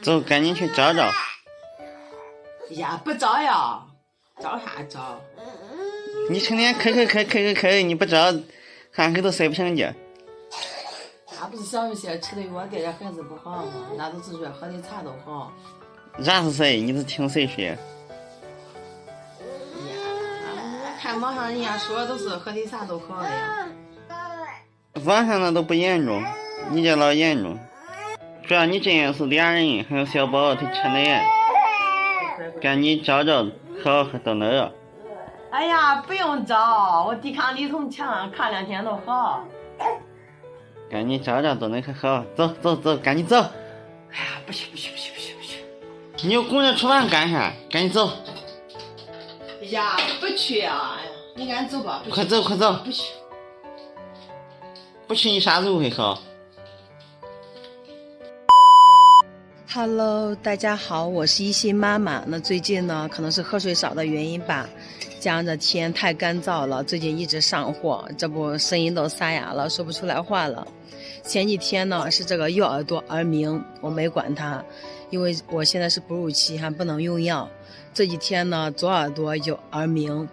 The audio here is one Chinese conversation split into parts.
走，赶紧去找找。呀，不找呀，找啥找？你成天咳，你不找，看黑都睡不成觉。那不是小有些吃的药对这孩子不好吗？那都是说喝的茶都好。那是谁？你是听谁说？呀，看网上人家说都是喝的茶都好的呀。网上那都不严重，你这老严重。主要你这样是俩人，还有小宝他吃奶，赶紧找找好到哪儿？哎呀，不用找，我抵抗力从强，看2天都好。赶紧找找到哪可好？走，赶紧走！哎呀，不去！你又拱着厨房干啥？赶紧走！哎呀，不去啊！哎呀，你赶紧走吧。快走！不去。不去你啥时候会好？Hello， 大家好，我是一心妈妈。那最近呢，可能是喝水少的原因吧，加上这天太干燥了，最近一直上火，这不声音都沙哑了，说不出来话了。前几天呢是这个右耳朵耳鸣，我没管它，因为我现在是哺乳期，还不能用药。这几天呢左耳朵有耳鸣，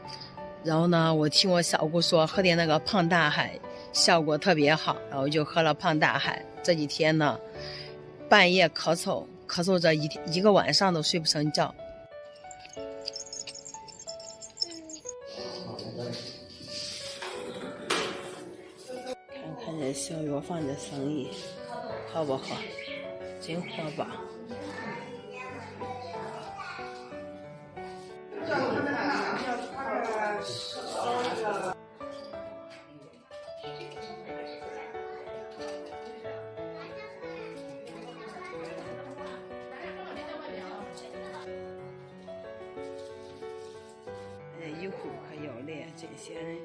然后呢我听我小姑说喝点那个胖大海效果特别好，然后就喝了胖大海。这几天呢半夜咳嗽着一个晚上都睡不成觉。看看这小药房的生意好不好？真火爆。医护可有的这些人。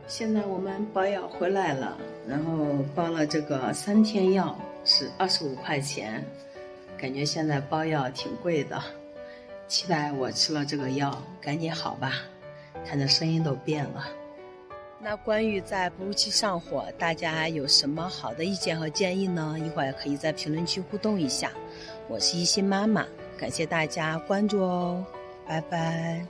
现在我们包药回来了，然后包了这个3天药是25块钱，感觉现在包药挺贵的，期待我吃了这个药赶紧好吧，看着声音都变了。那关于在哺乳期上火，大家有什么好的意见和建议呢？一会儿可以在评论区互动一下。我是一心妈妈，感谢大家关注哦，拜拜。